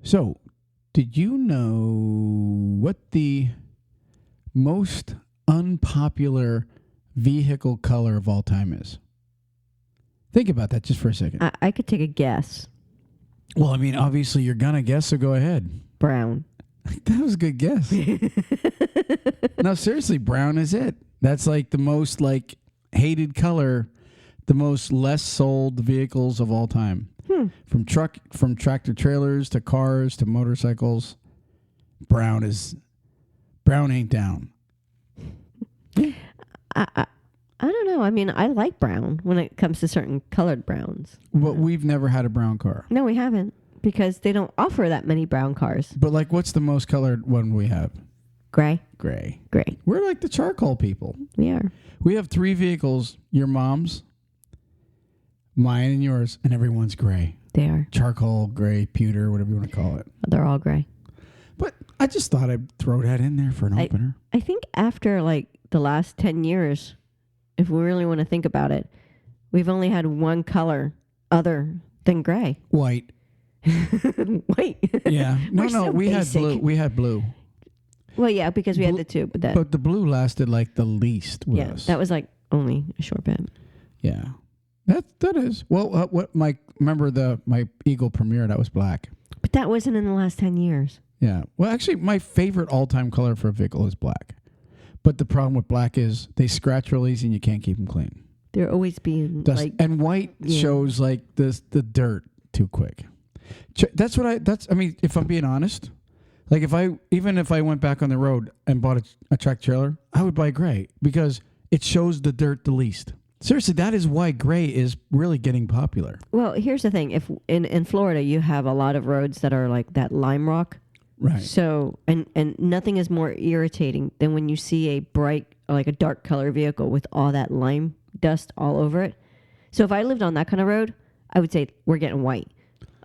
So, did you know what the most unpopular vehicle color of all time is? Think about that just for a second. I could take a guess. Well, I mean, obviously you're going to guess, so go ahead. Brown. That was a good guess. No, seriously, brown is it. That's like the most hated color, the most less sold vehicles of all time. From tractor trailers to cars to motorcycles, brown ain't down. I don't know. I mean, I like brown when it comes to certain colored browns. But we've never had a brown car. No, we haven't, because they don't offer that many brown cars. But what's the most colored one we have? Gray. Gray. We're like the charcoal people. We are. We have 3 vehicles, your mom's, mine, and yours, and everyone's gray. They are. Charcoal, gray, pewter, whatever you want to call it. They're all gray. But I just thought I'd throw that in there for an opener. I think after the last 10 years, if we really want to think about it, we've only had one color other than gray. White. White. Yeah. No, we basic. had blue. We had blue. Well, yeah, because we had the two, but the blue lasted the least with us. That was only a short bit. Yeah. That is. Well, my Eagle Premier, that was black. But that wasn't in the last 10 years. Yeah. Well, actually, my favorite all-time color for a vehicle is black. But the problem with black is they scratch real easy and you can't keep them clean. They're always being Dust. And white shows the dirt too quick. That's I mean, if I'm being honest, if I went back on the road and bought a track trailer, I would buy gray because it shows the dirt the least. Seriously, that is why gray is really getting popular. Well, here's the thing. If in Florida, you have a lot of roads that are like that lime rock. Right. So, and nothing is more irritating than when you see a bright, a dark color vehicle with all that lime dust all over it. So if I lived on that kind of road, I would say we're getting white.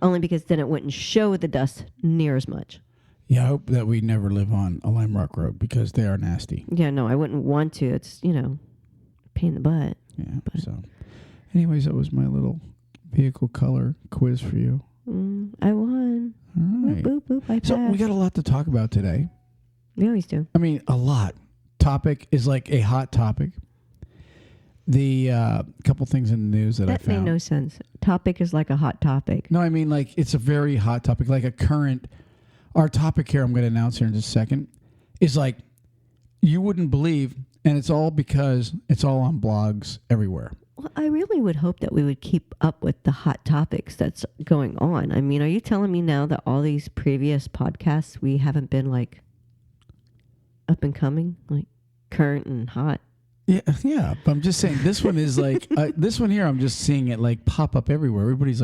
Only because then it wouldn't show the dust near as much. Yeah, I hope that we never live on a lime rock road because they are nasty. Yeah, no, I wouldn't want to. It's, pain in the butt. Yeah. So, anyways, that was my little vehicle color quiz for you. I won. All right. Boop, boop, boop, I passed. So we got a lot to talk about today. We always do. I mean, a lot. Topic is a hot topic. The couple things in the news that I found. That made no sense. Topic is like a hot topic. No, I mean it's a very hot topic, like a current. Our topic here, I'm going to announce here in just a second, is you wouldn't believe, and it's all because it's all on blogs everywhere. Well, I really would hope that we would keep up with the hot topics that's going on. I mean, are you telling me now that all these previous podcasts, we haven't been up and coming, current and hot? Yeah. But I'm just saying this one is this one here, I'm just seeing it pop up everywhere. Everybody's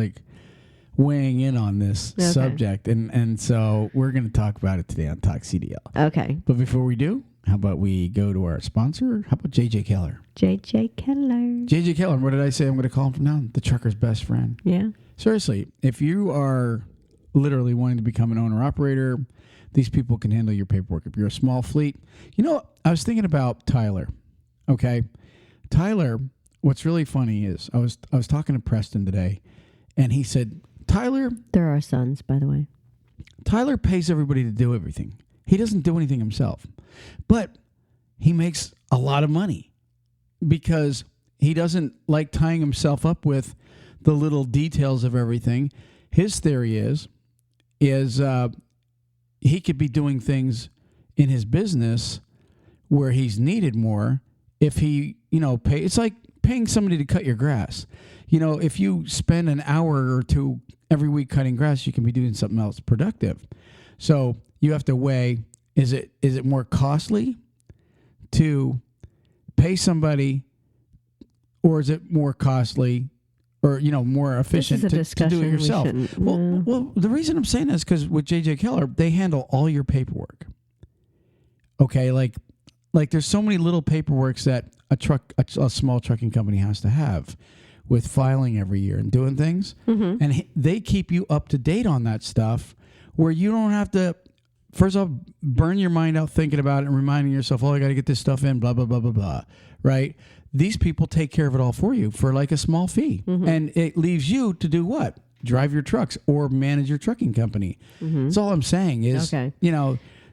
weighing in on this subject. And so we're going to talk about it today on Talk CDL. Okay. But before we do, how about we go to our sponsor? How about JJ Keller? JJ Keller. JJ Keller. What did I say? I'm going to call him from now on. The trucker's best friend. Yeah. Seriously, if you are literally wanting to become an owner-operator, these people can handle your paperwork. If you're a small fleet. I was thinking about Tyler. Okay? Tyler, what's really funny is I was talking to Preston today, and he said, Tyler... They're our sons, by the way. Tyler pays everybody to do everything. He doesn't do anything himself. But he makes a lot of money because he doesn't like tying himself up with the little details of everything. His theory is he could be doing things in his business where he's needed more if he, pay. It's like paying somebody to cut your grass. If you spend an hour or two every week cutting grass, you can be doing something else productive. So you have to weigh, is it more costly to pay somebody, or is it more costly or, more efficient to do it yourself? Well, the reason I'm saying that is because with JJ Keller, they handle all your paperwork. Okay, like there's so many little paperworks that a small trucking company has to have with filing every year and doing things. Mm-hmm. And they keep you up to date on that stuff where you don't have to, first off, burn your mind out thinking about it and reminding yourself, I got to get this stuff in, blah, blah, blah, blah, blah, right? These people take care of it all for you for a small fee. Mm-hmm. And it leaves you to do what? drive your trucks or manage your trucking company. That's all I'm saying is, Okay.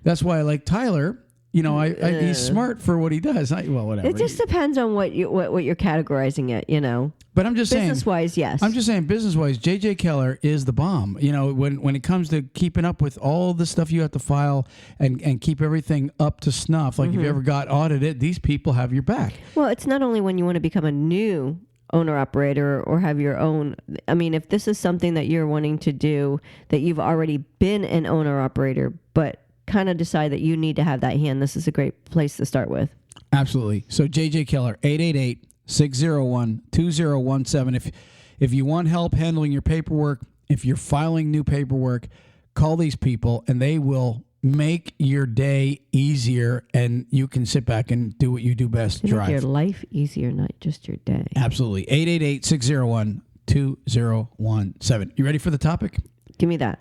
that's why I like Tyler. He's smart for what he does. Whatever. It just depends on what you're categorizing it. But I'm just saying, business-wise, yes. I'm just saying, business-wise, JJ Keller is the bomb. When it comes to keeping up with all the stuff you have to file and keep everything up to snuff, like if you ever got audited, these people have your back. Well, it's not only when you want to become a new owner-operator or have your own. I mean, if this is something that you're wanting to do, that you've already been an owner-operator, but kind of decide that you need to have that hand, this is a great place to start with. Absolutely. So JJ Keller, 888-601-2017. If you want help handling your paperwork, if you're filing new paperwork, call these people and they will make your day easier and you can sit back and do what you do best, drive. Make your life easier, not just your day. Absolutely. 888-601-2017. You ready for the topic? Give me that.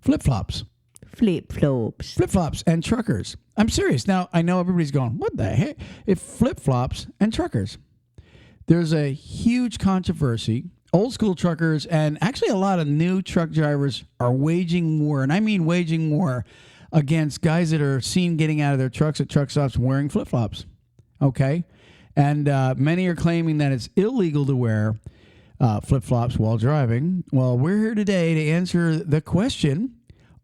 Flip-flops. Flip-flops. Flip-flops and truckers. I'm serious. Now, I know everybody's going, what the heck? If flip-flops and truckers. There's a huge controversy. Old school truckers and actually a lot of new truck drivers are waging war, and I mean waging war against guys that are seen getting out of their trucks at truck stops wearing flip-flops. Okay? And many are claiming that it's illegal to wear flip-flops while driving. Well, we're here today to answer the question,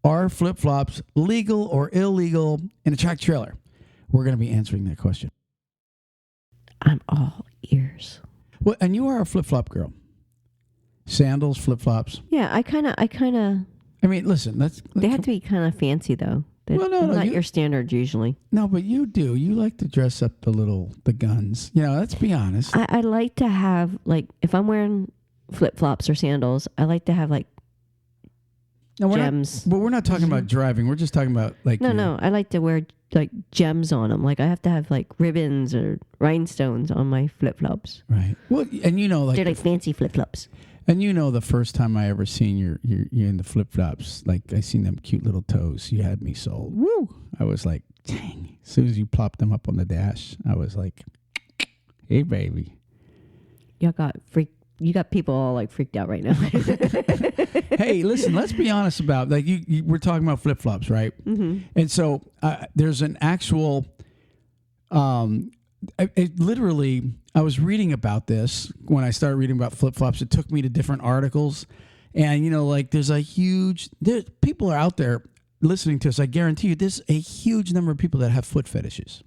are flip-flops legal or illegal in a track trailer? We're going to be answering that question. I'm all ears. Well, and you are a flip-flop girl. Sandals, flip-flops. Yeah, I kind of. I mean, listen, They have to be kind of fancy, though. Not your standards usually. No, but you do. You like to dress up the guns. Let's be honest. I like to have, like, if I'm wearing flip-flops or sandals, I like to have, like, gems. But we're not talking about driving. We're just talking about, like... No. I like to wear, like, gems on them. Like, I have to have, like, ribbons or rhinestones on my flip-flops. Right. Well, and they're like fancy flip-flops. And the first time I ever seen you in the flip-flops, like, I seen them cute little toes. You had me sold. Woo! I was like, dang. As soon as you plopped them up on the dash, I was like, hey, baby. You got people all, like, freaked out right now. Hey, listen, let's be honest about, like, we're talking about flip-flops, right? Mm-hmm. And so there's an actual... literally, I was reading about this when I started reading about flip-flops. It took me to different articles. And, there's people are out there listening to us. I guarantee you there's a huge number of people that have foot fetishes.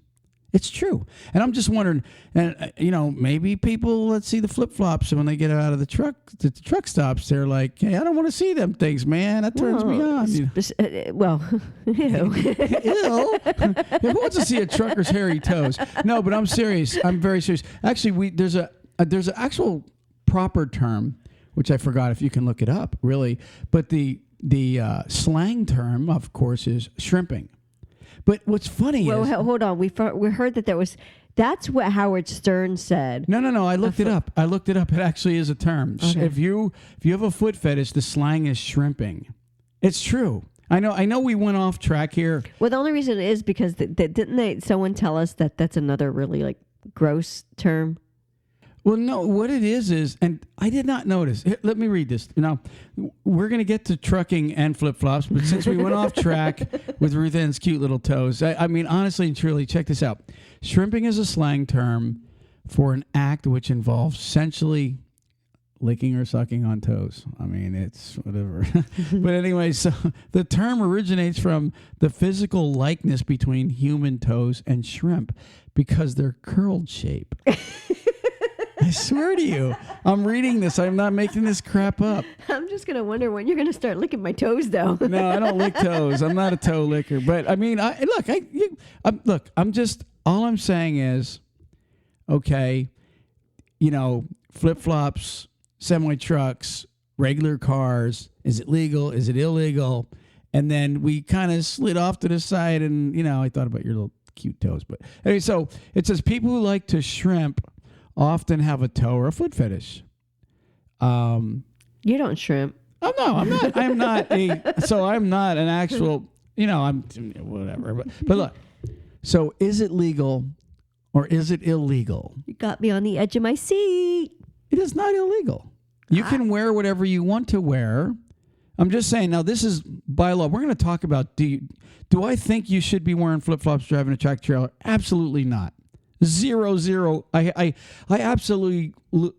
It's true. And I'm just wondering, and maybe people, let's see the flip-flops, and when they get out of the truck stops, they're like, hey, I don't want to see them things, man. That turns me on. Ew. Ew. Who wants to see a trucker's hairy toes? No, but I'm serious. I'm very serious. Actually, there's an actual proper term, which I forgot if you can look it up, really. But the slang term, of course, is shrimping. But what's funny is... Well, hold on. We heard that that's what Howard Stern said. No. I looked it up. It actually is a term. Okay. If you have a foot fetish, the slang is shrimping. It's true. I know we went off track here. Well, the only reason is because didn't someone tell us that that's another really, like, gross term? Well, no, what it is, and I did not notice. Here, let me read this. We're going to get to trucking and flip-flops, but since we went off track with Ruth Ann's cute little toes, I mean, honestly and truly, check this out. Shrimping is a slang term for an act which involves essentially licking or sucking on toes. I mean, it's whatever. But anyway, so the term originates from the physical likeness between human toes and shrimp because they're curled shape. I swear to you, I'm reading this. I'm not making this crap up. I'm just going to wonder when you're going to start licking my toes, though. No, I don't lick toes. I'm not a toe licker. But, I mean, all I'm saying is, okay, flip-flops, semi-trucks, regular cars, is it legal? Is it illegal? And then we kind of slid off to the side and, I thought about your little cute toes. But anyway, so it says people who like to shrimp often have a toe or a foot fetish. You don't shrimp. Oh no, I'm not. I'm not an actual. I'm whatever. But look. So is it legal or is it illegal? You got me on the edge of my seat. It It is not illegal. You can wear whatever you want to wear. I'm just saying, now this is by law. We're going to talk about, do I think you should be wearing flip-flops driving a tractor trailer? Absolutely not. Zero. I absolutely, did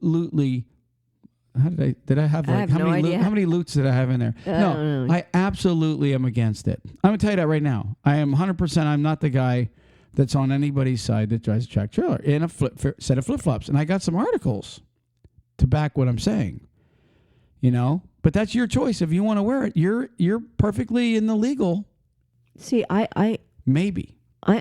I have like, I have no idea. How many loots did I have in there? No, I absolutely am against it. I'm going to tell you that right now. I am 100%, I'm not the guy that's on anybody's side that drives a tractor trailer in a set of flip-flops. And I got some articles to back what I'm saying, but that's your choice. If you want to wear it, you're perfectly in the legal. See, I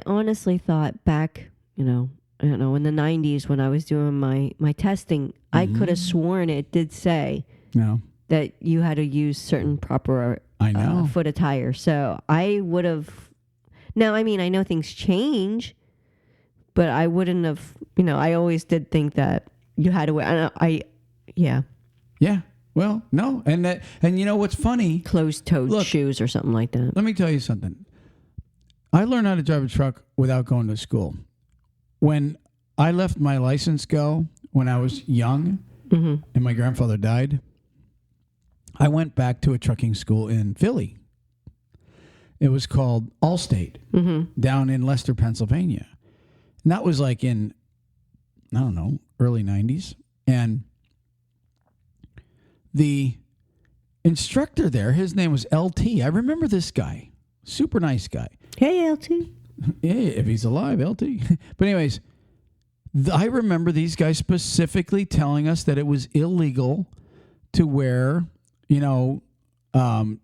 honestly thought back, I don't know, in the 90s when I was doing my testing, I could have sworn it did say that you had to use certain proper foot attire. So I would have. Now, I mean, I know things change, but I wouldn't have. I always did think that you had to wear. Yeah. Well, no, and what's funny? Closed-toed shoes or something like that. Let me tell you something. I learned how to drive a truck without going to school. When I left my license go when I was young, and my grandfather died, I went back to a trucking school in Philly. It was called Allstate, down in Leicester, Pennsylvania. And that was like in, I don't know, early 90s. And the instructor there, his name was LT. I remember this guy. Super nice guy. Hey, LT. Yeah, if he's alive, LT. But anyways, I remember these guys specifically telling us that it was illegal to wear,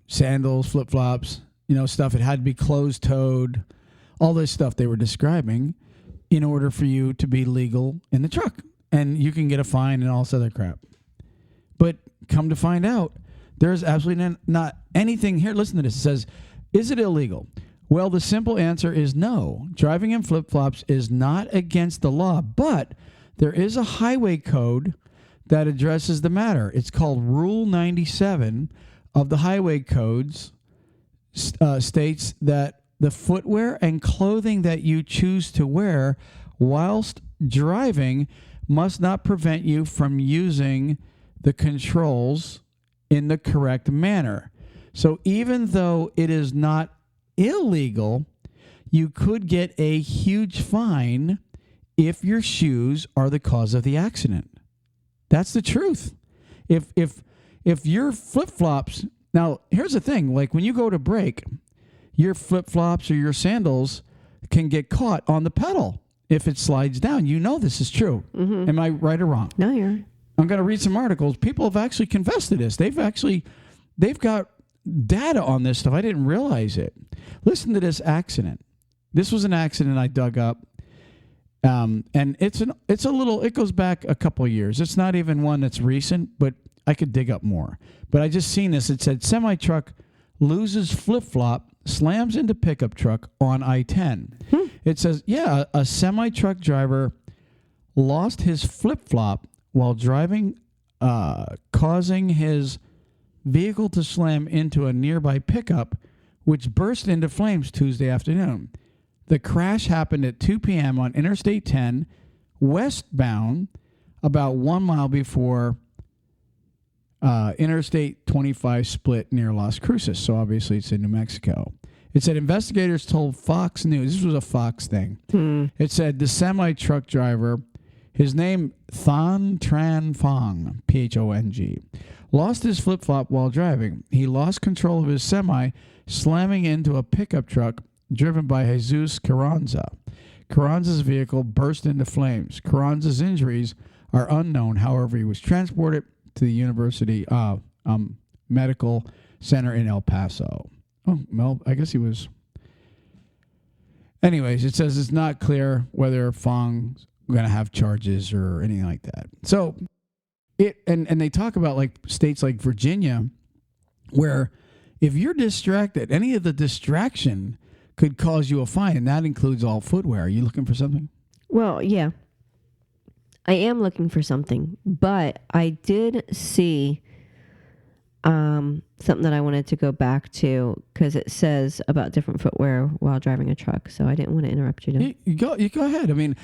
sandals, flip-flops, stuff. It had to be closed-toed, all this stuff they were describing in order for you to be legal in the truck. And you can get a fine and all this other crap. But come to find out, there's absolutely not anything here. Listen to this. It says, is it illegal? Well, the simple answer is no. Driving in flip-flops is not against the law, but there is a highway code that addresses the matter. It's called Rule 97 of the highway codes, states that the footwear and clothing that you choose to wear whilst driving must not prevent you from using the controls in the correct manner. So even though it is not illegal, you could get a huge fine if your shoes are the cause of the accident. That's the truth. If your flip-flops, now here's the thing, like when you go to brake, your flip-flops or your sandals can get caught on the pedal if it slides down. This is true. Am I right or wrong? No, you're. I'm going to read some articles. People have actually confessed to this. They've got data on this stuff. I didn't realize it. Listen to this accident. This was an accident I dug up. And it goes back a couple of years. It's not even one that's recent, but I could dig up more. But I just seen this. It said semi-truck loses flip-flop, slams into pickup truck on I-10. It says, a semi-truck driver lost his flip-flop while driving, causing his vehicle to slam into a nearby pickup, which burst into flames Tuesday afternoon. The crash happened at 2 p.m. on Interstate 10, westbound, about 1 mile before Interstate 25 split near Las Cruces. So obviously it's in New Mexico. It said investigators told Fox News, this was a Fox thing. It said the semi-truck driver, his name Than Tran Phong, Phong, lost his flip-flop while driving. He lost control of his semi, slamming into a pickup truck driven by Jesus Carranza. Carranza's vehicle burst into flames. Carranza's injuries are unknown. However, he was transported to the University Medical Center in El Paso. Oh, well, I guess he was. Anyways, it says it's not clear whether Phong's going to have charges or anything like that. So and they talk about like states like Virginia, where if you're distracted, any of the distraction could cause you a fine, and that includes all footwear. Are you looking for something? Well, yeah. I am looking for something, but I did see something that I wanted to go back to because it says about different footwear while driving a truck. So I didn't want to interrupt you. You go ahead. I mean,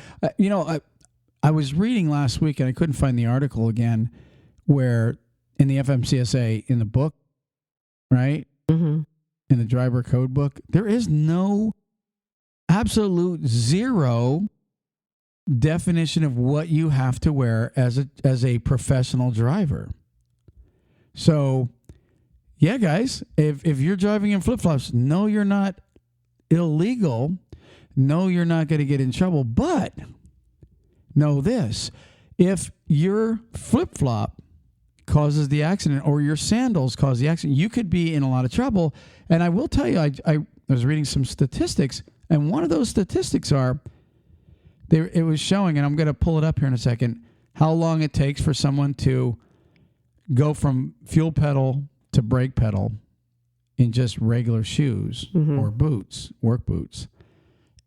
I was reading last week and I couldn't find the article again where in the FMCSA in the book, right? Mm-hmm. In the driver code book, there is no absolute zero definition of what you have to wear as a professional driver. So, yeah, guys, if you're driving in flip-flops, no, you're not illegal. No, you're not going to get in trouble. But know this, if your flip-flop causes the accident or your sandals cause the accident, you could be in a lot of trouble. And I will tell you, I was reading some statistics, and one of those statistics it was showing, and I'm going to pull it up here in a second, how long it takes for someone to go from fuel pedal to brake pedal in just regular shoes or boots, work boots.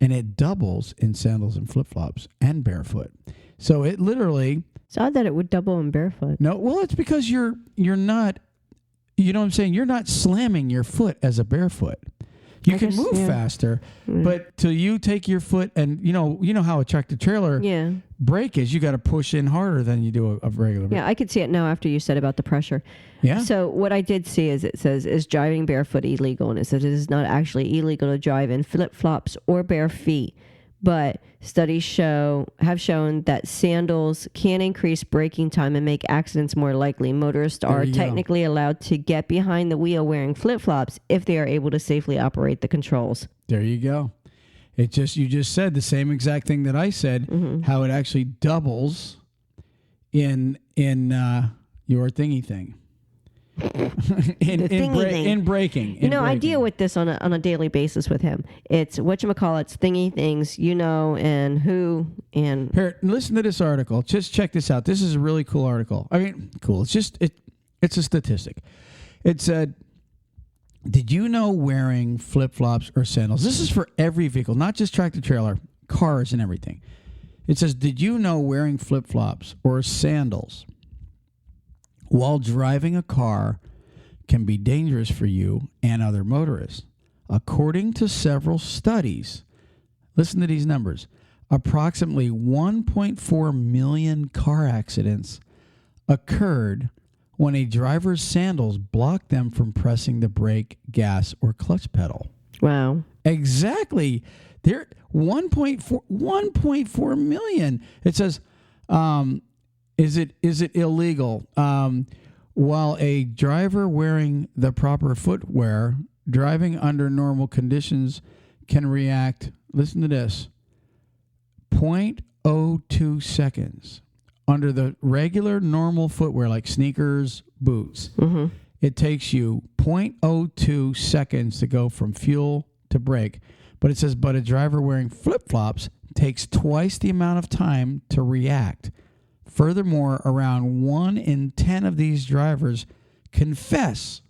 And it doubles in sandals and flip-flops and barefoot. So it literally... It's odd that it would double in barefoot. No, well, it's because you're not, you know what I'm saying? You're not slamming your foot as a barefoot. You can move faster, but till you take your foot and, you know how a tractor trailer brake is, you got to push in harder than you do a regular brake. Yeah, I could see it now after you said about the pressure. Yeah. So what I did see is it says, is driving barefoot illegal? And it says it is not actually illegal to drive in flip-flops or bare feet. But studies have shown that sandals can increase braking time and make accidents more likely. Motorists are technically allowed to get behind the wheel wearing flip-flops if they are able to safely operate the controls. There you go. You just said the same exact thing that I said, how it actually doubles in your thingy thing. in braking. I deal with this on a daily basis with him. It's whatchamacallit's thingy things, and who, and... Here, listen to this article. Just check this out. This is a really cool article. I mean, cool. It's a statistic. It said, did you know wearing flip-flops or sandals? This is for every vehicle, not just tractor trailer, cars and everything. It says, did you know wearing flip-flops or sandals while driving a car can be dangerous for you and other motorists? According to several studies, listen to these numbers, approximately 1.4 million car accidents occurred when a driver's sandals blocked them from pressing the brake, gas, or clutch pedal. Wow. Exactly. They're 1.4 million. It says, is it illegal? While a driver wearing the proper footwear, driving under normal conditions can react, listen to this, 0.02 seconds. Under the regular normal footwear like sneakers, boots, it takes you 0.02 seconds to go from fuel to brake. But it says, but a driver wearing flip-flops takes twice the amount of time to react. Furthermore, around 1 in 10 of these drivers confess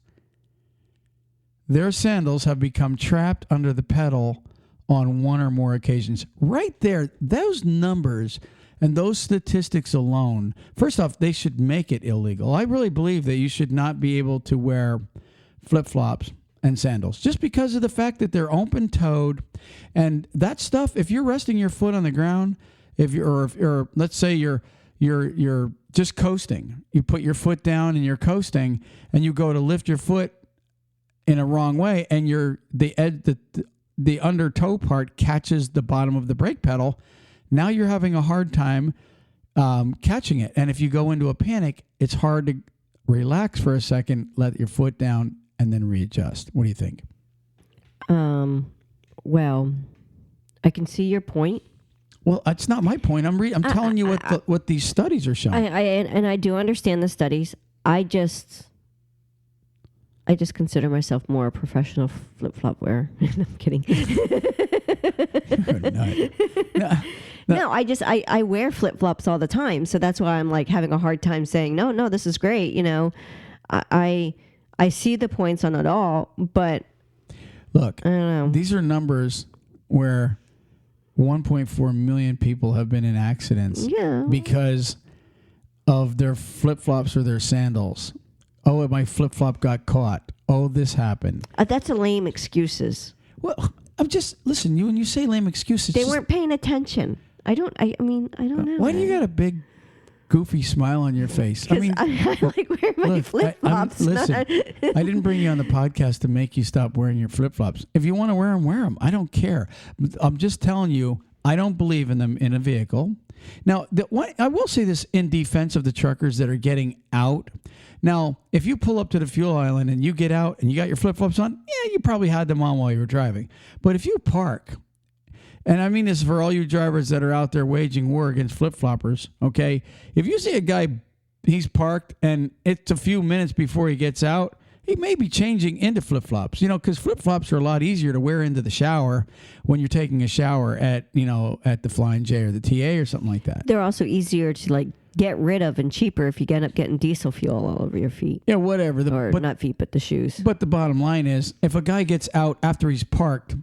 their sandals have become trapped under the pedal on one or more occasions. Right there, those numbers and those statistics alone, first off, they should make it illegal. I really believe that you should not be able to wear flip-flops and sandals just because of the fact that they're open-toed. And that stuff, if you're resting your foot on the ground, or let's say you're just coasting. You put your foot down and you're coasting, and you go to lift your foot in a wrong way, and the under toe part catches the bottom of the brake pedal. Now you're having a hard time catching it. And if you go into a panic, it's hard to relax for a second, let your foot down, and then readjust. What do you think? Well, I can see your point. Well, that's not my point. I'm telling you what these studies are showing. I do understand the studies. I just consider myself more a professional flip-flop wearer. I'm kidding. No, I wear flip-flops all the time, so that's why I'm like having a hard time saying no, this is great. I see the points on it all, but look, I don't know. These are numbers where 1.4 million people have been in accidents because of their flip-flops or their sandals. Oh, my flip-flop got caught. Oh, this happened. That's a lame excuses. Well, listen, when you say lame excuses. They weren't paying attention. I mean, I don't know. Why do you got a big, goofy smile on your face? I mean, I like wearing my flip flops. Listen, I didn't bring you on the podcast to make you stop wearing your flip flops. If you want to wear them, wear them. I don't care. I'm just telling you, I don't believe in them in a vehicle. Now, I will say this in defense of the truckers that are getting out. Now, if you pull up to the fuel island and you get out and you got your flip flops on, yeah, you probably had them on while you were driving. But if you park, and I mean this for all you drivers that are out there waging war against flip-floppers, okay? If you see a guy, he's parked, and it's a few minutes before he gets out, he may be changing into flip-flops, because flip-flops are a lot easier to wear into the shower when you're taking a shower at the Flying J or the TA or something like that. They're also easier to, get rid of and cheaper if you end up getting diesel fuel all over your feet. Yeah, whatever. Not feet, but the shoes. But the bottom line is, if a guy gets out after he's parked,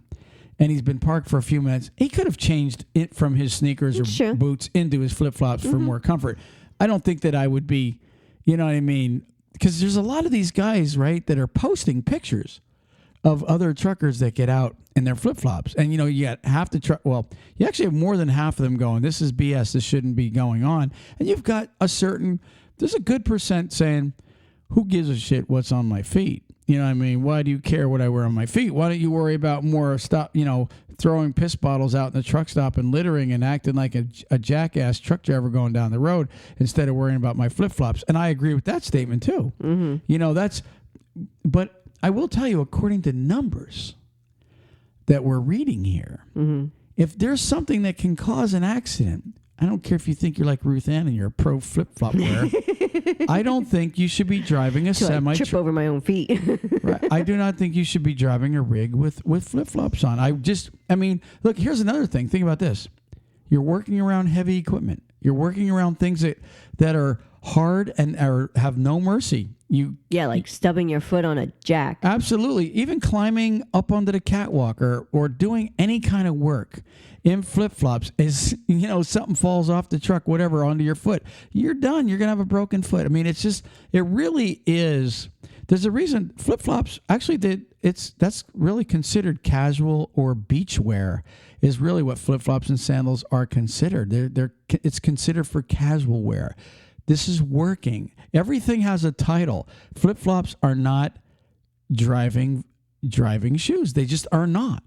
and he's been parked for a few minutes, he could have changed it from his sneakers or boots into his flip-flops for more comfort. I don't think that I would be, you know what I mean? Because there's a lot of these guys, right, that are posting pictures of other truckers that get out in their flip-flops. And, you got half the truck. Well, you actually have more than half of them going, this is BS, this shouldn't be going on. And you've got there's a good percent saying, who gives a shit what's on my feet? You know what I mean? Why do you care what I wear on my feet? Why don't you worry about more throwing piss bottles out in the truck stop and littering and acting like a jackass truck driver going down the road instead of worrying about my flip-flops? And I agree with that statement too. Mm-hmm. But I will tell you, according to numbers that we're reading here, mm-hmm. if there's something that can cause an accident, I don't care if you think you're like Ruth Ann and you're a pro flip-flop wearer. I don't think you should be driving a semi. Trip over my own feet. Right. I do not think you should be driving a rig with flip-flops on. Look, here's another thing. Think about this. You're working around heavy equipment. You're working around things that are hard and have no mercy. Like stubbing your foot on a jack. Absolutely. Even climbing up onto the catwalk or doing any kind of work in flip-flops is, something falls off the truck, whatever, onto your foot. You're done. You're going to have a broken foot. I mean, it really is. There's a reason flip-flops, actually, that's really considered casual or beach wear is really what flip-flops and sandals are considered. It's considered for casual wear. This is working. Everything has a title. Flip-flops are not driving shoes. They just are not.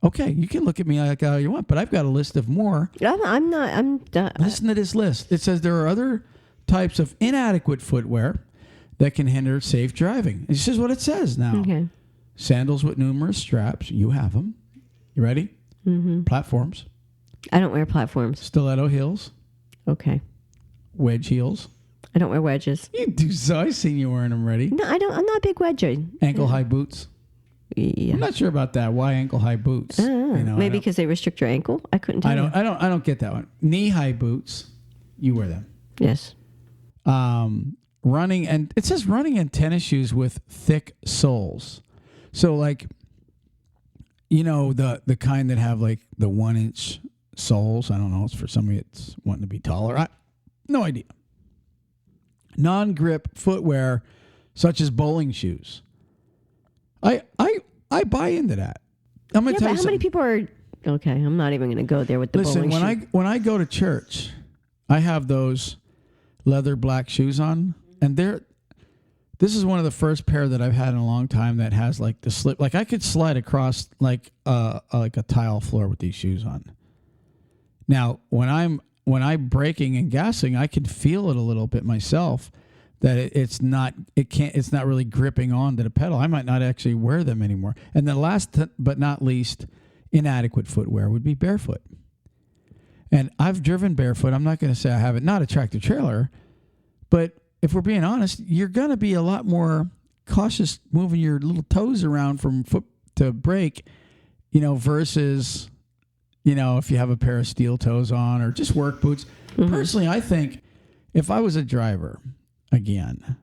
Okay, you can look at me like you want, but I've got a list of more. I'm not. Listen to this list. It says there are other types of inadequate footwear that can hinder safe driving. This is what it says now. Okay. Sandals with numerous straps. You have them. You ready? Mm-hmm. Platforms. I don't wear platforms. Stiletto heels. Okay. Wedge heels. I don't wear wedges. You do so. I've seen you wearing them ready. No, I don't. I'm not a big wedger. Ankle high boots. Yeah. I'm not sure about that. Why ankle high boots? Maybe because they restrict your ankle. I couldn't tell you. I don't get that one. Knee high boots. You wear them. Yes. Running and it says running in tennis shoes with thick soles. So the kind that have like the 1-inch soles. I don't know. It's for somebody that's wanting to be taller. No idea. Non-grip footwear such as bowling shoes. I buy into that. I'm going to tell you how many people are okay? I'm not even going to go there with the bowling shoe. when I go to church, I have those leather black shoes on, and this is one of the first pair that I've had in a long time that has like the slip. Like I could slide across like a tile floor with these shoes on. Now, when I'm braking and gassing, I can feel it a little bit myself. That it's not really gripping onto the pedal. I might not actually wear them anymore. And then last but not least, inadequate footwear would be barefoot. And I've driven barefoot. I'm not going to say I haven't. Not a tractor trailer, but if we're being honest, you're going to be a lot more cautious moving your little toes around from foot to brake, versus, if you have a pair of steel toes on or just work boots. Mm-hmm. Personally, I think if I was a driver. Again,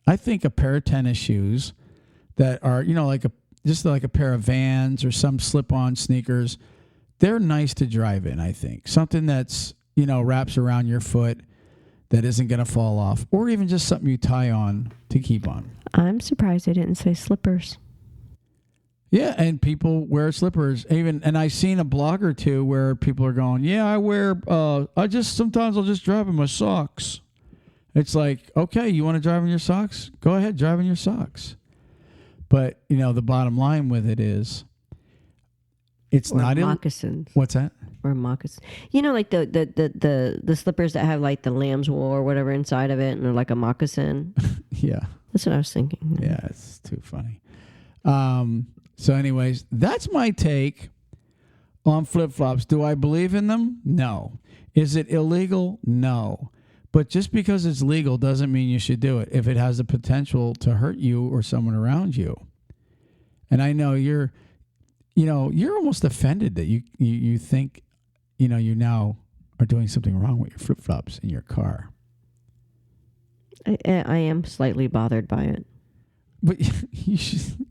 I think a pair of tennis shoes that are, just like a pair of Vans or some slip-on sneakers, they're nice to drive in, I think. Something that's, wraps around your foot that isn't going to fall off, or even just something you tie on to keep on. I'm surprised they didn't say slippers. Yeah, and people wear slippers. And I seen a blog or two where people are going, "Yeah, I wear. Sometimes I'll just drive in my socks." It's like, okay, you want to drive in your socks? Go ahead, drive in your socks. But the bottom line with it is, it's or not moccasins. What's that? Or moccasins. Like the slippers that have like the lamb's wool or whatever inside of it, and they're like a moccasin. Yeah, that's what I was thinking. Yeah, it's too funny. So anyways, that's my take on flip-flops. Do I believe in them? No. Is it illegal? No. But just because it's legal doesn't mean you should do it if it has the potential to hurt you or someone around you. And I know you're almost offended that you think, you now are doing something wrong with your flip-flops in your car. I am slightly bothered by it. But you should...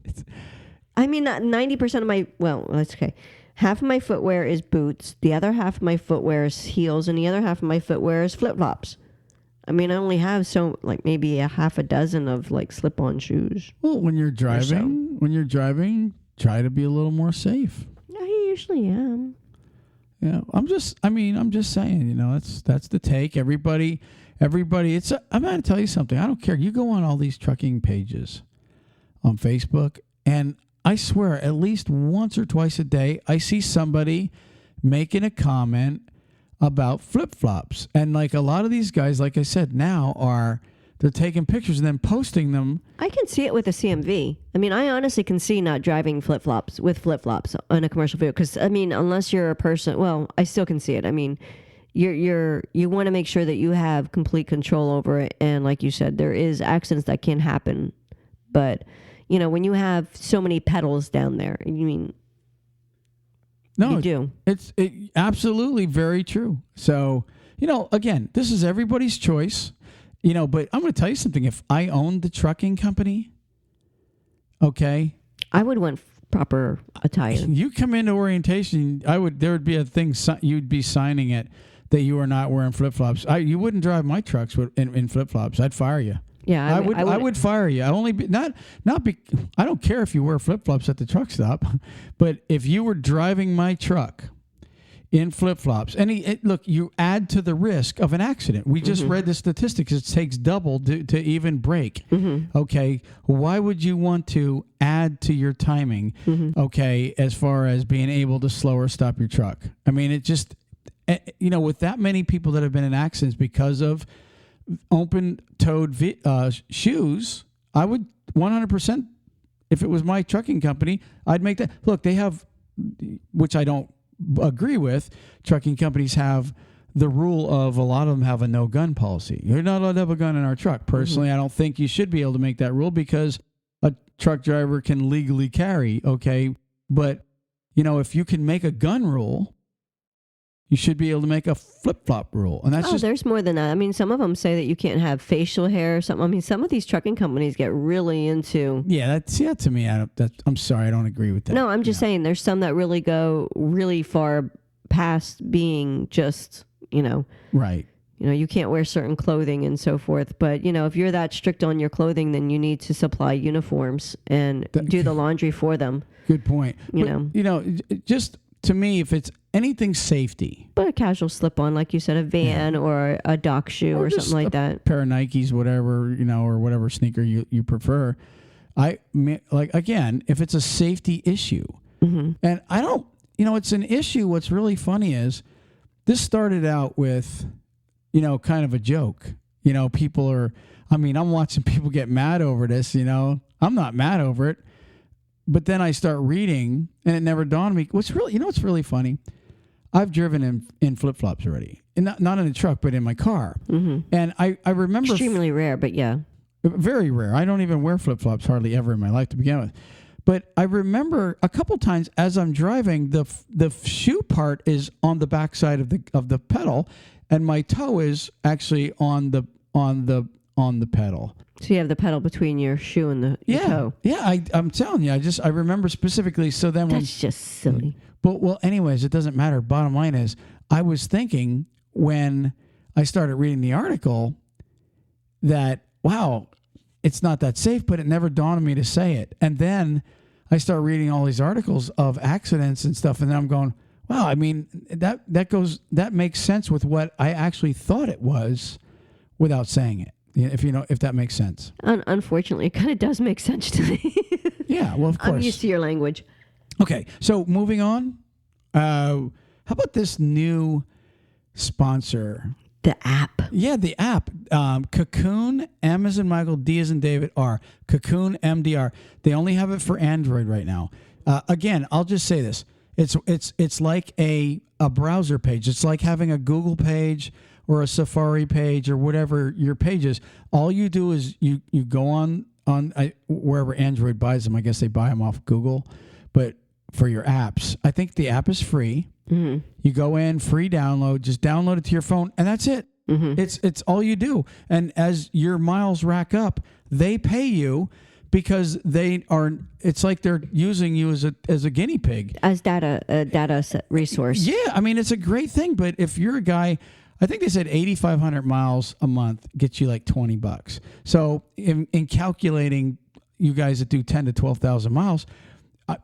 I mean, 90% of my... Well, that's okay. Half of my footwear is boots. The other half of my footwear is heels. And the other half of my footwear is flip-flops. I mean, I only have maybe a half a dozen of slip-on shoes. Well, when you're driving, try to be a little more safe. I usually am. Yeah, I'm just saying, that's the take. Everybody, I'm going to tell you something. I don't care. You go on all these trucking pages on Facebook, and I swear at least once or twice a day, I see somebody making a comment about flip-flops. And a lot of these guys, like I said, now they're taking pictures and then posting them. I can see it with a CMV. I mean, I honestly can see not driving flip-flops on a commercial vehicle. Because, unless you're a person, well, I still can see it. I mean, you want to make sure that you have complete control over it. And like you said, there is accidents that can happen. But, when you have so many pedals down there, you do. It's absolutely very true. So, again, this is everybody's choice. But I'm going to tell you something. If I owned the trucking company, okay, I would want proper attire. You come into orientation, there would be a thing you'd be signing it that you are not wearing flip-flops. You wouldn't drive my trucks in flip-flops. I'd fire you. Yeah, I would fire you. I don't care if you wear flip-flops at the truck stop, but if you were driving my truck in flip-flops, look, you add to the risk of an accident. We just read the statistics. It takes double to even brake. Okay, why would you want to add to your timing, okay, as far as being able to slow or stop your truck? I mean, it just, with that many people that have been in accidents because of open-toed shoes, I would 100%, if it was my trucking company, I'd make that. Look, they have, which I don't agree with, trucking companies have the rule of a lot of them have a no-gun policy. You're not allowed to have a gun in our truck. Personally, I don't think you should be able to make that rule because a truck driver can legally carry, okay? But, if you can make a gun rule, you should be able to make a flip-flop rule. And that's there's more than that. I mean, some of them say that you can't have facial hair or something. I mean, some of these trucking companies get really into... Yeah, that to me, I'm sorry, I don't agree with that. No, I'm just saying there's some that really go really far past being just, Right. You can't wear certain clothing and so forth. But, if you're that strict on your clothing, then you need to supply uniforms and do the laundry for them. Good point. Just to me, if it's anything safety. But a casual slip-on, like you said, a Van or a dock shoe or something like that. Pair of Nikes, whatever, or whatever sneaker you prefer. Again, if it's a safety issue. And I don't, it's an issue. What's really funny is this started out with, kind of a joke. People are, I'm watching people get mad over this, I'm not mad over it. But then I start reading, and it never dawned on me. What's really funny? I've driven in flip-flops already. And not in a truck, but in my car. And I remember... Extremely rare, but yeah. Very rare. I don't even wear flip-flops hardly ever in my life to begin with. But I remember a couple times as I'm driving, the shoe part is on the backside of the pedal, and my toe is actually on the pedal. So you have the pedal between your shoe and the toe. Yeah, I'm telling you, I remember specifically. So then that's just silly. But anyways, it doesn't matter. Bottom line is, I was thinking when I started reading the article that, wow, it's not that safe, but it never dawned on me to say it. And then I start reading all these articles of accidents and stuff, and then I'm going, wow, I mean, that makes sense with what I actually thought it was without saying it. If that makes sense. Unfortunately, it kind of does make sense to me. Yeah, well, of course. I'm used to your language. Okay, so moving on. How about this new sponsor? The app. Yeah, the app. Cocoon, M as in Michael, D as in David, R. Cocoon MDR. They only have it for Android right now. Again, I'll just say this. It's like a browser page. It's like having a Google page or a Safari page or whatever your page is. All you do is you go on wherever Android buys them. I guess they buy them off Google. But for your apps, I think the app is free. Mm-hmm. You go in, free download, just download it to your phone, and that's it. Mm-hmm. It's all you do. And as your miles rack up, they pay you because it's like they're using you as a guinea pig. As a data resource. Yeah, I mean, it's a great thing. But if you're a guy, I think they said 8,500 miles a month gets you like $20. So in calculating you guys that do 10 to 12,000 miles,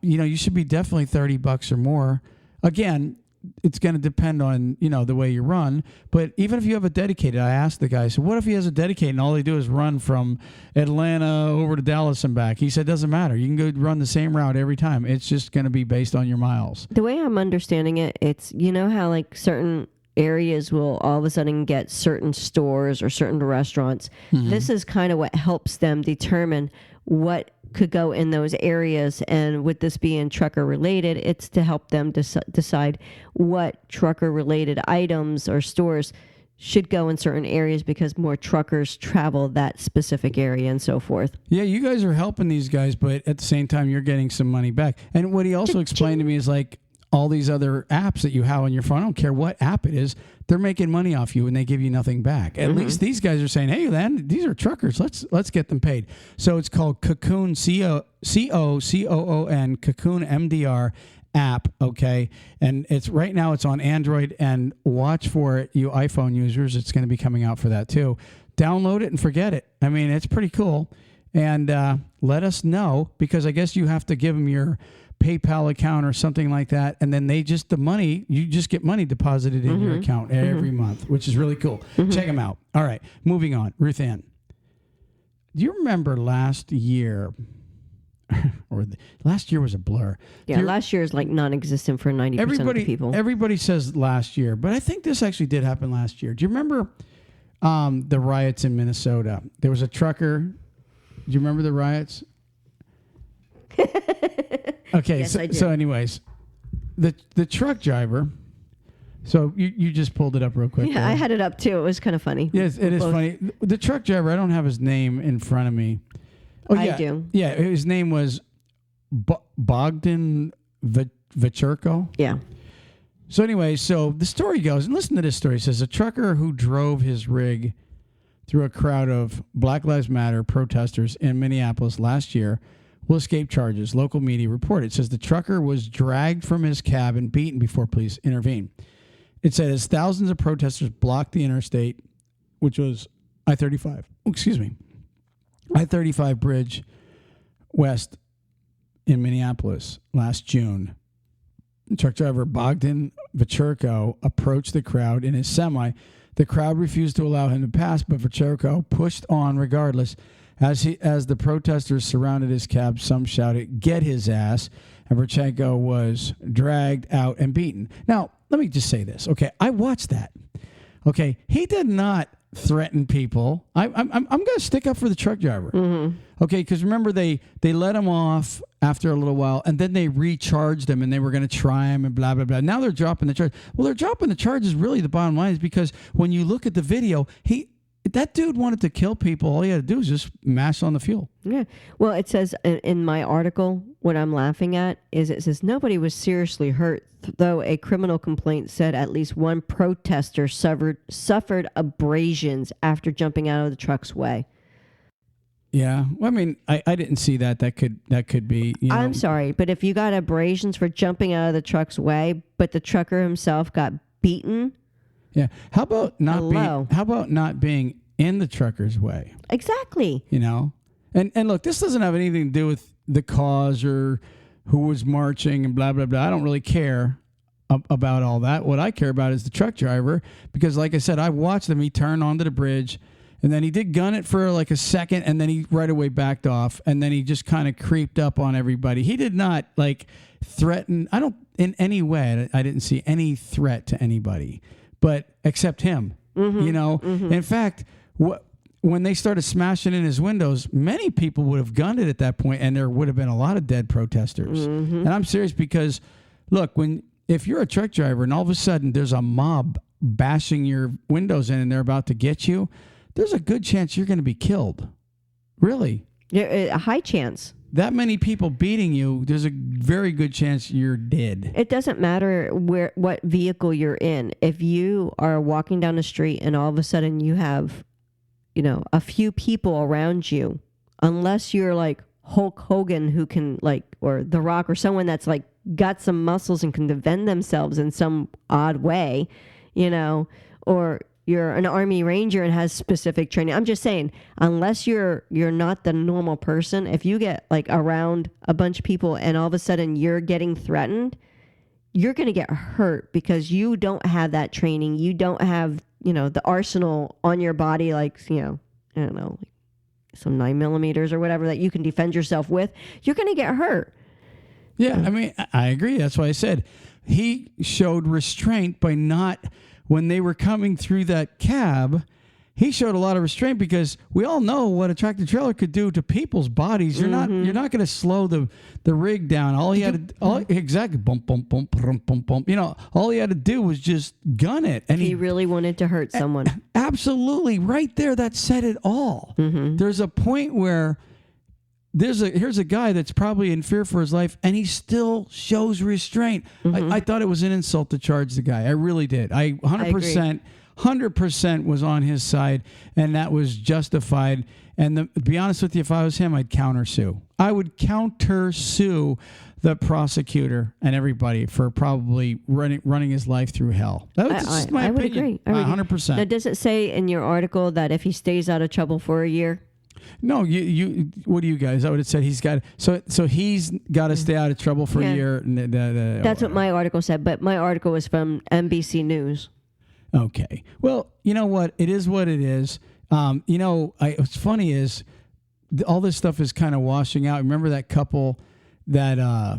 you should be definitely $30 or more. Again, it's going to depend on, the way you run. But even if you have a dedicated, I asked the guy, so what if he has a dedicated and all they do is run from Atlanta over to Dallas and back? He said, doesn't matter. You can go run the same route every time. It's just going to be based on your miles. The way I'm understanding it, it's, how like certain areas will all of a sudden get certain stores or certain restaurants. Mm-hmm. This is kind of what helps them determine what could go in those areas. And with this being trucker related, it's to help them decide what trucker related items or stores should go in certain areas because more truckers travel that specific area and so forth. Yeah, you guys are helping these guys, but at the same time, you're getting some money back. And what he also explained to me is like, all these other apps that you have on your phone, I don't care what app it is, they're making money off you and they give you nothing back. At least these guys are saying, hey, man, these are truckers. Let's get them paid. So it's called Cocoon, Cocoon, Cocoon MDR app, okay? And right now it's on Android, and watch for it, you iPhone users. It's going to be coming out for that too. Download it and forget it. I mean, it's pretty cool. And let us know, because I guess you have to give them your PayPal account or something like that, and then you just get money deposited in your account every month, which is really cool. Check them out. All right, moving on. Ruth Ann, do you remember last year, last year was a blur? Yeah, last year is like non-existent for 90% of the people. Everybody says last year, but I think this actually did happen last year. Do you remember the riots in Minnesota? There was a trucker. Do you remember the riots? Okay, yes, so anyways, the truck driver. So you just pulled it up real quick. Yeah, right? I had it up too. It was kind of funny. Yes, it is funny. The truck driver, I don't have his name in front of me. Oh, I do. Yeah, his name was Bogdan Vachurko. Yeah. So anyway, so the story goes, and listen to this story. It says a trucker who drove his rig through a crowd of Black Lives Matter protesters in Minneapolis last year will escape charges. Local media reported. It says the trucker was dragged from his cab and beaten before police intervened. It said as thousands of protesters blocked the interstate, which was I-35. Excuse me. I-35 bridge west in Minneapolis last June. Truck driver Bogdan Vachurko approached the crowd in his semi. The crowd refused to allow him to pass, but Vachurko pushed on regardless. As the protesters surrounded his cab, some shouted, "Get his ass," and Vachurko was dragged out and beaten. Now, let me just say this. Okay, I watched that. Okay, he did not threaten people. I'm going to stick up for the truck driver. Mm-hmm. Okay, because remember they let him off after a little while, and then they recharged him, and they were going to try him and blah blah blah. Now they're dropping the charge. Well, they're dropping the charges. Really, the bottom line is because when you look at the video, that dude wanted to kill people. All he had to do was just mash on the fuel. Yeah. Well, it says in my article, what I'm laughing at is it says nobody was seriously hurt, though a criminal complaint said at least one protester suffered abrasions after jumping out of the truck's way. Yeah. Well, I mean, I didn't see that. That could be. I'm sorry, but if you got abrasions for jumping out of the truck's way, but the trucker himself got beaten. Yeah. How about not being in the trucker's way? Exactly. And look, this doesn't have anything to do with the cause or who was marching and blah, blah, blah. I don't really care about all that. What I care about is the truck driver, because like I said, I watched him. He turned onto the bridge, and then he did gun it for like a second, and then he right away backed off, and then he just kind of creeped up on everybody. He did not like threaten. I don't in any way. I didn't see any threat to anybody, but except him. You know, in fact, when they started smashing in his windows, many people would have gunned it at that point, and there would have been a lot of dead protesters. And I'm serious, because look, if you're a truck driver and all of a sudden there's a mob bashing your windows in and they're about to get you, there's a good chance you're going to be killed. Really? Yeah, a high chance. That many people beating you, there's a very good chance you're dead. It doesn't matter what vehicle you're in. If you are walking down the street and all of a sudden you have, a few people around you, unless you're like Hulk Hogan, who can or The Rock, or someone that's like got some muscles and can defend themselves in some odd way, or you're an Army Ranger and has specific training. I'm just saying, unless you're not the normal person, if you get like around a bunch of people and all of a sudden you're getting threatened, you're going to get hurt because you don't have that training. You don't have, the arsenal on your body, like, I don't know, like some 9mm or whatever that you can defend yourself with. You're going to get hurt. Yeah, I mean, I agree. That's why I said he showed restraint by not, when they were coming through that cab, he showed a lot of restraint, because we all know what a tractor trailer could do to people's bodies. You're not going to slow the rig down. All he had to exactly bump bump bump bump bump bump. All he had to do was just gun it, and he really wanted to hurt someone. Absolutely, right there. That said it all. There's a point where here's a guy that's probably in fear for his life, and he still shows restraint. I thought it was an insult to charge the guy. I really did. I 100% was on his side, and that was justified. And to be honest with you, if I was him, I'd countersue. I would countersue the prosecutor and everybody for probably running his life through hell. That was just my opinion. I would agree. 100%. Now, does it say in your article that if he stays out of trouble for a year? No, you. What do you guys? Is that what it said? He's got so he's got to stay out of trouble for a year. That's what my article said, but my article was from NBC News. Okay. Well, you know what? It is what it is. What's funny is all this stuff is kind of washing out. Remember that couple that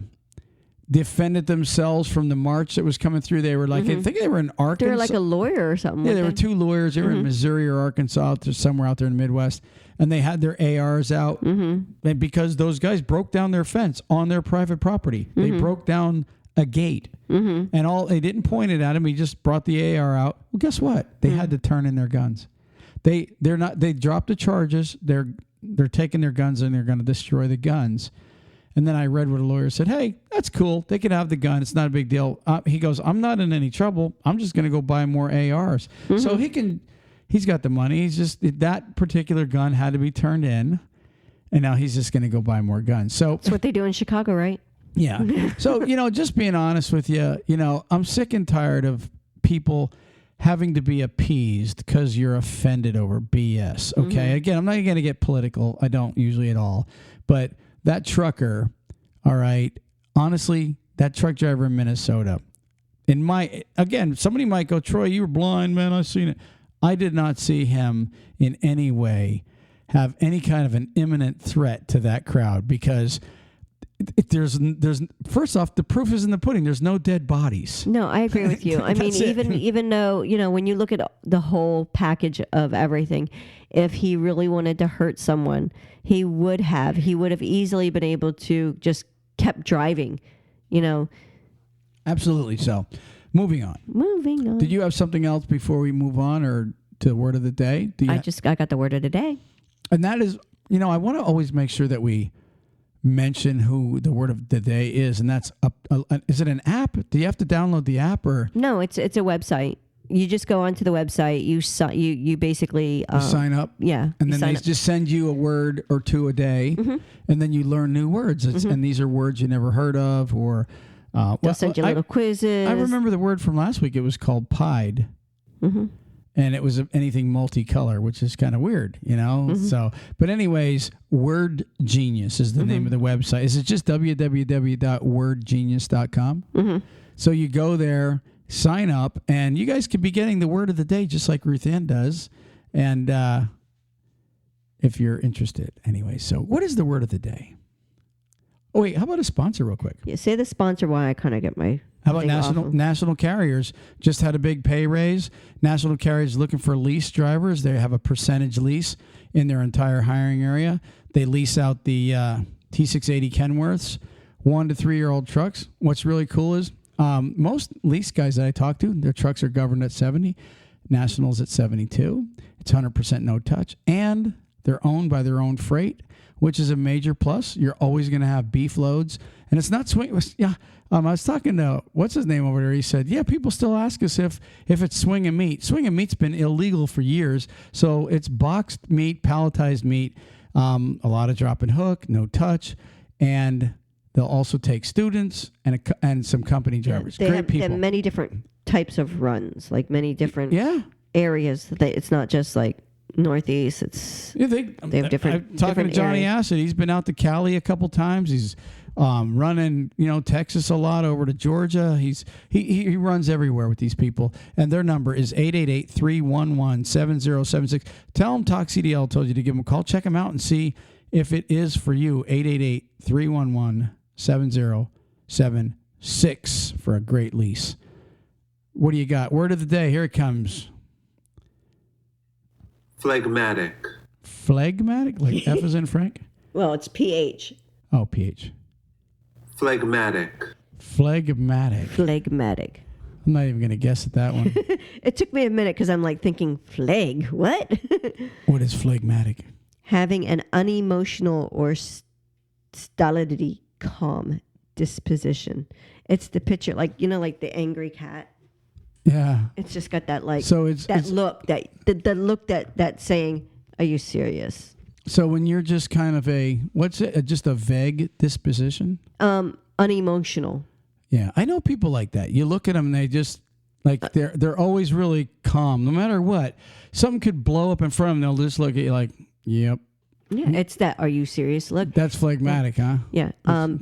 defended themselves from the march that was coming through? They were like, I think they were in Arkansas. They were like a lawyer or something. Yeah, there were two lawyers. They were in Missouri or Arkansas, somewhere out there in the Midwest. And they had their ARs out. And because those guys broke down their fence on their private property. They broke down a gate. And they didn't point it at him. He just brought the AR out. Well, guess what? They had to turn in their guns. They dropped the charges. They're taking their guns and they're going to destroy the guns. And then I read what a lawyer said. Hey, that's cool. They can have the gun. It's not a big deal. He goes, I'm not in any trouble. I'm just going to go buy more ARs. So he's got the money. He's just, that particular gun had to be turned in. And now he's just going to go buy more guns. So that's what they do in Chicago, right? Yeah. So, just being honest with you, I'm sick and tired of people having to be appeased because you're offended over BS. Okay. Again, I'm not going to get political. I don't usually at all. But that trucker, all right, honestly, that truck driver in Minnesota, somebody might go, Troy, you were blind, man. I've seen it. I did not see him in any way have any kind of an imminent threat to that crowd, because there's first off, the proof is in the pudding. There's no dead bodies. No, I agree with you. I mean, even though, when you look at the whole package of everything, if he really wanted to hurt someone, he would have easily been able to just kept driving, Absolutely. So moving on. Did you have something else before we move on, or to the word of the day? I got the word of the day. And that is, I want to always make sure that we mention who the word of the day is, and that's is it an app? Do you have to download the app, or no? It's a website. You just go onto the website. You basically sign up. Yeah, and then they just send you a word or two a day, and then you learn new words. And these are words you never heard of, or they'll send you little quizzes. I remember the word from last week. It was called pied. and it was anything multicolor, which is kind of weird, you know? So, but anyways, Word Genius is the name of the website. Is it just www.wordgenius.com? So you go there, sign up, and you guys could be getting the word of the day just like Ruth Ann does. And if you're interested. Anyway, so what is the word of the day? Oh, wait, how about a sponsor real quick? Yeah, say the sponsor while I kind of get my... How about National Carriers just had a big pay raise. National Carriers looking for lease drivers. They have a percentage lease in their entire hiring area. They lease out the T680 Kenworths, 1 to 3 year old trucks. What's really cool is most lease guys that I talk to, their trucks are governed at 70, Nationals at 72. It's 100% no touch, and they're owned by their own freight, which is a major plus. You're always going to have beef loads, and it's not swing. Yeah. I was talking to, what's his name over there? He said, yeah, people still ask us if it's swinging meat. Swinging meat's been illegal for years. So it's boxed meat, palletized meat, a lot of drop and hook, no touch. And they'll also take students and some company drivers. They Great have, people. They have many different types of runs, like many different areas. It's not just like Northeast. They have different. I'm talking different to Johnny areas. Acid. He's been out to Cali a couple times. He's running, Texas a lot, over to Georgia. He runs everywhere with these people, and their number is 888-311-7076. Tell them Talk CDL told you to give them a call. Check them out and see if it is for you. 888-311-7076 for a great lease. What do you got? Word of the day. Here it comes. Phlegmatic. Phlegmatic? Like F as in Frank? Well, it's PH. Oh, PH. Phlegmatic. Phlegmatic. Phlegmatic. I'm not even going to guess at that one. It took me a minute because I'm like thinking, phleg, what? What is phlegmatic? Having an unemotional or stolidity calm disposition. It's the picture, like the angry cat. Yeah. It's just got that like So it's look the look that's saying, are you serious? So when you're just kind of just a vague disposition? Unemotional. Yeah, I know people like that. You look at them and they just like they're always really calm, no matter what. Something could blow up in front of them. They'll just look at you like, yep. Yeah, it's that. Are you serious? Look. That's phlegmatic, huh? Yeah.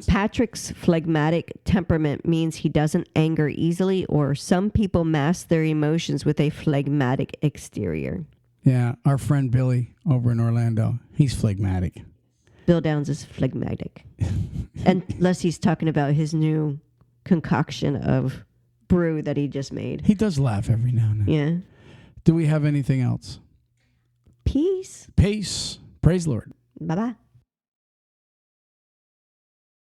Patrick's phlegmatic temperament means he doesn't anger easily, or some people mask their emotions with a phlegmatic exterior. Yeah, our friend Billy over in Orlando, he's phlegmatic. Bill Downs is phlegmatic. Unless he's talking about his new concoction of brew that he just made. He does laugh every now and then. Yeah. Do we have anything else? Peace. Peace. Praise the Lord. Bye-bye.